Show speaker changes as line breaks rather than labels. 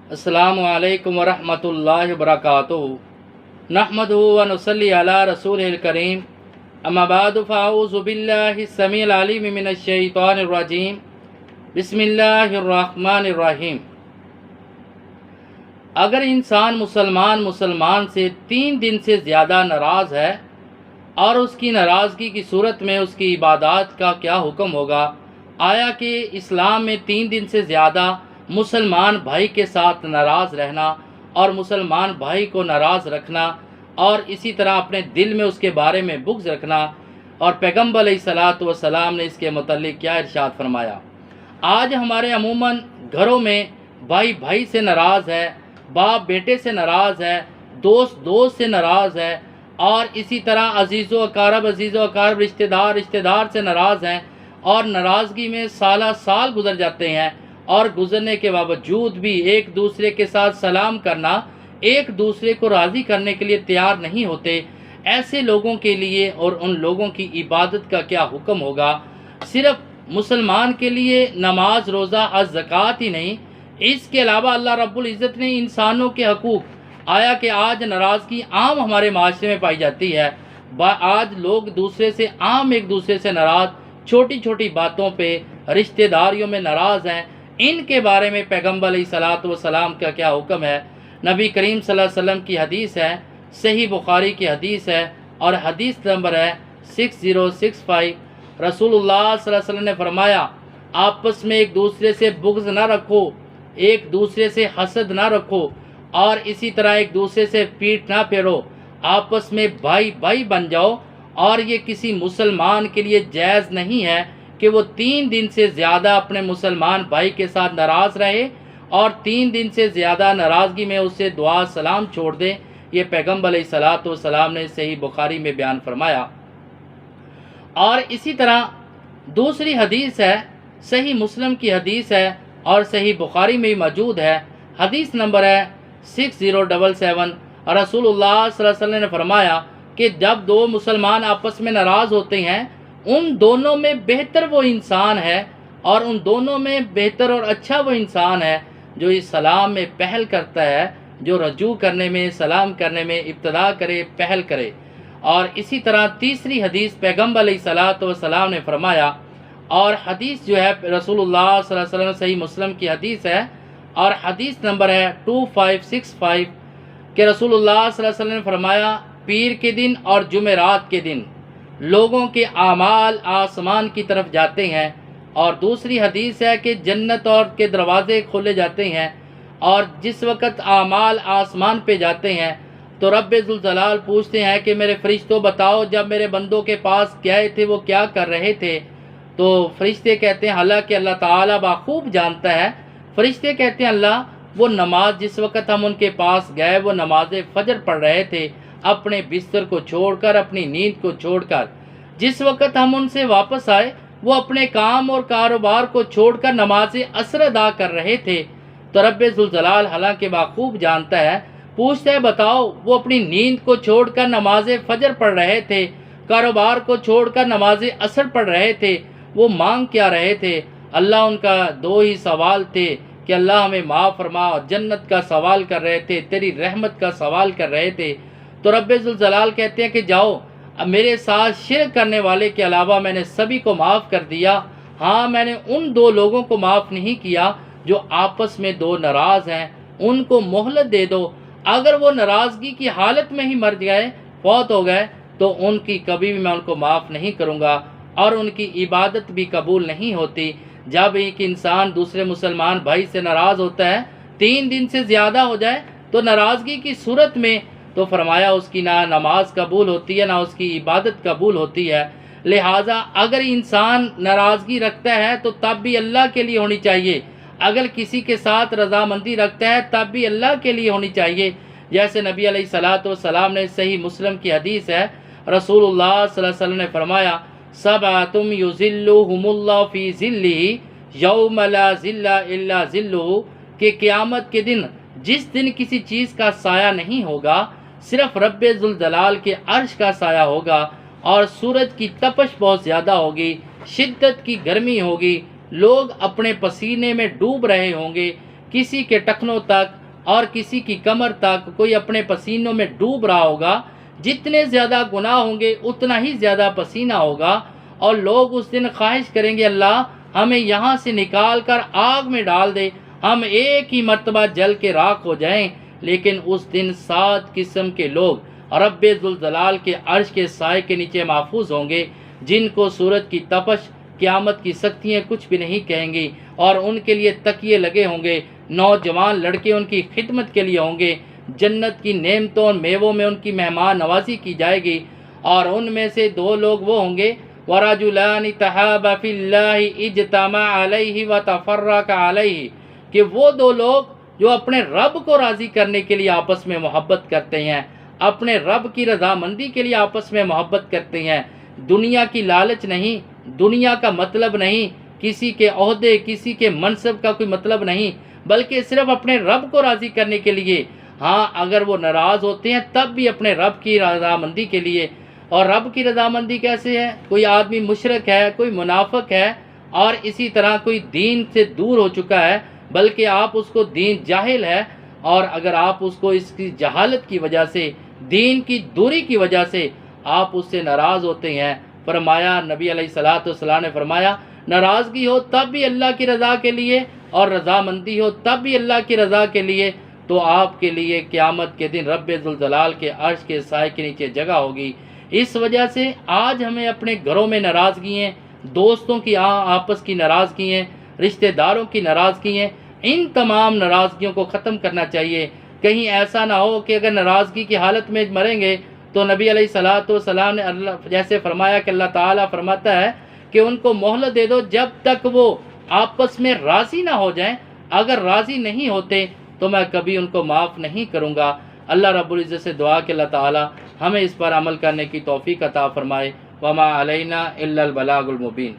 السلام علیکم ورحمۃ اللہ وبرکاتہ۔ نحمدہ و نصلی علی رسول الکریم، اما بعد فاعوذ باللہ السمیع العلیم من الشیطان الرجیم، بسم اللہ الرحمن الرحیم۔ اگر انسان مسلمان سے 3 دن سے زیادہ ناراض ہے اور اس کی ناراضگی کی صورت میں اس کی عبادات کا کیا حکم ہوگا؟ آیا کہ اسلام میں 3 دن سے زیادہ مسلمان بھائی کے ساتھ ناراض رہنا اور مسلمان بھائی کو ناراض رکھنا اور اسی طرح اپنے دل میں اس کے بارے میں بغض رکھنا، اور پیغمبر علیہ الصلاۃ والسلام نے اس کے متعلق کیا ارشاد فرمایا؟ آج ہمارے عموماً گھروں میں بھائی بھائی سے ناراض ہے، باپ بیٹے سے ناراض ہے، دوست سے ناراض ہے، اور اسی طرح عزیز و اقارب رشتہ دار سے ناراض ہیں، اور ناراضگی میں سالہ سال گزر جاتے ہیں، اور گزرنے کے باوجود بھی ایک دوسرے کے ساتھ سلام کرنا، ایک دوسرے کو راضی کرنے کے لیے تیار نہیں ہوتے۔ ایسے لوگوں کے لیے اور ان لوگوں کی عبادت کا کیا حکم ہوگا؟ صرف مسلمان کے لیے نماز، روزہ اور زکوٰۃ ہی نہیں، اس کے علاوہ اللہ رب العزت نے انسانوں کے حقوق، آیا کہ آج ناراضگی عام ہمارے معاشرے میں پائی جاتی ہے۔ آج لوگ ایک دوسرے سے ناراض، چھوٹی چھوٹی باتوں پہ رشتہ داریوں میں ناراض ہیں۔ ان کے بارے میں پیغمبر علیہ الصلاۃ والسلام کا کیا حکم ہے؟ نبی کریم صلی اللہ علیہ وسلم کی حدیث ہے، صحیح بخاری کی حدیث ہے، اور حدیث نمبر ہے 6065۔ رسول اللہ صلی اللہ علیہ وسلم نے فرمایا، آپس میں ایک دوسرے سے بغض نہ رکھو، ایک دوسرے سے حسد نہ رکھو، اور اسی طرح ایک دوسرے سے پیٹ نہ پھیرو، آپس میں بھائی بن جاؤ۔ اور یہ کسی مسلمان کے لیے جائز نہیں ہے کہ وہ 3 دن سے زیادہ اپنے مسلمان بھائی کے ساتھ ناراض رہے اور 3 دن سے زیادہ ناراضگی میں اسے دعا سلام چھوڑ دے۔ یہ پیغمبر علیہ الصلاۃ والسلام نے صحیح بخاری میں بیان فرمایا۔ اور اسی طرح دوسری حدیث ہے، صحیح مسلم کی حدیث ہے اور صحیح بخاری میں موجود ہے، حدیث نمبر ہے 6077۔ اور رسول اللہ صلی اللہ علیہ وسلم نے فرمایا کہ جب 2 مسلمان آپس میں ناراض ہوتے ہیں، ان دونوں میں بہتر وہ انسان ہے، اور ان دونوں میں بہتر اور اچھا وہ انسان ہے جو اس سلام میں پہل کرتا ہے، جو رجوع کرنے میں، سلام کرنے میں ابتدا کرے، پہل کرے۔ اور اسی طرح تیسری حدیث پیغمبر علیہ الصلاۃ والسلام نے فرمایا، اور حدیث جو ہے رسول اللہ صلی اللہ علیہ وسلم صحیح مسلم کی حدیث ہے، اور حدیث نمبر ہے 2565، کہ رسول اللہ صلی اللہ علیہ وسلم نے فرمایا، پیر کے دن اور جمعرات کے دن لوگوں کے اعمال آسمان کی طرف جاتے ہیں، اور دوسری حدیث ہے کہ جنت اور کے دروازے کھولے جاتے ہیں، اور جس وقت اعمال آسمان پہ جاتے ہیں تو رب ذوالجلال پوچھتے ہیں کہ میرے فرشتوں بتاؤ جب میرے بندوں کے پاس گئے تھے وہ کیا کر رہے تھے؟ تو فرشتے کہتے ہیں حالانکہ اللہ تعالیٰ بخوب جانتا ہے، فرشتے کہتے ہیں اللہ وہ نماز جس وقت ہم ان کے پاس گئے وہ نماز فجر پڑھ رہے تھے، اپنے بستر کو چھوڑ کر، اپنی نیند کو چھوڑ کر۔ جس وقت ہم ان سے واپس آئے وہ اپنے کام اور کاروبار کو چھوڑ کر نماز عصر ادا کر رہے تھے۔ تو رب ذوالجلال حالانکہ بخوب جانتا ہے، پوچھتا ہے بتاؤ وہ اپنی نیند کو چھوڑ کر نماز فجر پڑھ رہے تھے، کاروبار کو چھوڑ کر نماز عصر پڑھ رہے تھے، وہ مانگ کیا رہے تھے؟ اللہ ان کا 2 ہی سوال تھے کہ اللہ ہمیں معاف فرما، اور جنت کا سوال کر رہے تھے، تیری رحمت کا سوال کر رہے تھے۔ تو رب ذوالجلال کہتے ہیں کہ جاؤ، اب میرے ساتھ شرک کرنے والے کے علاوہ میں نے سبھی کو معاف کر دیا، ہاں میں نے ان 2 لوگوں کو معاف نہیں کیا جو آپس میں 2 ناراض ہیں، ان کو مہلت دے دو، اگر وہ ناراضگی کی حالت میں ہی مر گئے، فوت ہو گئے، تو ان کی کبھی بھی میں ان کو معاف نہیں کروں گا، اور ان کی عبادت بھی قبول نہیں ہوتی۔ جب ایک انسان دوسرے مسلمان بھائی سے ناراض ہوتا ہے، 3 دن سے زیادہ ہو جائے، تو ناراضگی کی صورت میں تو فرمایا اس کی نہ نماز قبول ہوتی ہے، نہ اس کی عبادت قبول ہوتی ہے۔ لہٰذا اگر انسان ناراضگی رکھتا ہے تو تب بھی اللہ کے لیے ہونی چاہیے، اگر کسی کے ساتھ رضامندی رکھتا ہے تب بھی اللہ کے لیے ہونی چاہیے۔ جیسے نبی علیہ الصلاۃ والسلام نے صحیح مسلم کی حدیث ہے، رسول اللہ صلی اللہ علیہ وسلم نے فرمایا، سبعۃ یظلھم اللہ فی ظلہ یوم لا ظل الا ظلہ، کہ قیامت کے دن جس دن کسی چیز کا سایہ نہیں ہوگا، صرف رب ذوالجلال کے عرش کا سایہ ہوگا، اور سورج کی تپش بہت زیادہ ہوگی، شدت کی گرمی ہوگی، لوگ اپنے پسینے میں ڈوب رہے ہوں گے، کسی کے ٹخنوں تک اور کسی کی کمر تک کوئی اپنے پسینوں میں ڈوب رہا ہوگا۔ جتنے زیادہ گناہ ہوں گے اتنا ہی زیادہ پسینہ ہوگا، اور لوگ اس دن خواہش کریں گے اللہ ہمیں یہاں سے نکال کر آگ میں ڈال دے، ہم ایک ہی مرتبہ جل کے راکھ ہو جائیں۔ لیکن اس دن 7 قسم کے لوگ رب ذوالجلال کے عرش کے سائے کے نیچے محفوظ ہوں گے، جن کو سورج کی تپش، قیامت کی سختیاں کچھ بھی نہیں کہیں گی، اور ان کے لیے تکیے لگے ہوں گے۔ نوجوان لڑکے ان کی خدمت کے لیے ہوں گے، جنت کی نعمتوں اور میووں میں ان کی مہمان نوازی کی جائے گی، اور ان میں سے 2 لوگ وہ ہوں گے وَرَجُلَانِ تَحَابَ فِي اللَّهِ اجْتَمَعَ عَلَيْهِ وَتَفَرَّقَ عَلَيْهِ، کہ وہ 2 لوگ جو اپنے رب کو راضی کرنے کے لیے آپس میں محبت کرتے ہیں، اپنے رب کی رضامندی کے لیے آپس میں محبت کرتے ہیں، دنیا کی لالچ نہیں، دنیا کا مطلب نہیں، کسی کے عہدے، کسی کے منصب کا کوئی مطلب نہیں، بلکہ صرف اپنے رب کو راضی کرنے کے لیے۔ ہاں اگر وہ ناراض ہوتے ہیں تب بھی اپنے رب کی رضامندی کے لیے۔ اور رب کی رضامندی کیسے ہے؟ کوئی آدمی مشرک ہے، کوئی منافق ہے، اور اسی طرح کوئی دین سے دور ہو چکا ہے، بلکہ آپ اس کو دین جاہل ہے، اور اگر آپ اس کو اس کی جہالت کی وجہ سے، دین کی دوری کی وجہ سے آپ اس سے ناراض ہوتے ہیں، فرمایا نبی علیہ الصلوۃ والسلام نے فرمایا ناراضگی ہو تب بھی اللہ کی رضا کے لیے، اور رضامندی ہو تب بھی اللہ کی رضا کے لیے، تو آپ کے لیے قیامت کے دن رب ذوالجلال کے عرش کے سائے کے نیچے جگہ ہوگی۔ اس وجہ سے آج ہمیں اپنے گھروں میں ناراضگی ہیں، دوستوں کی آپس کی ناراضگی ہیں، رشتہ داروں کی ناراضگی ہیں، ان تمام ناراضگیوں کو ختم کرنا چاہیے۔ کہیں ایسا نہ ہو کہ اگر ناراضگی کی حالت میں مریں گے تو نبی علیہ الصلوۃ والسلام نے جیسے فرمایا کہ اللہ تعالیٰ فرماتا ہے کہ ان کو مہلت دے دو جب تک وہ آپس میں راضی نہ ہو جائیں، اگر راضی نہیں ہوتے تو میں کبھی ان کو معاف نہیں کروں گا۔ اللہ رب العزت سے دعا کہ اللہ تعالیٰ ہمیں اس پر عمل کرنے کی توفیق عطا فرمائے۔ وما علینا الا البلاغ المبین۔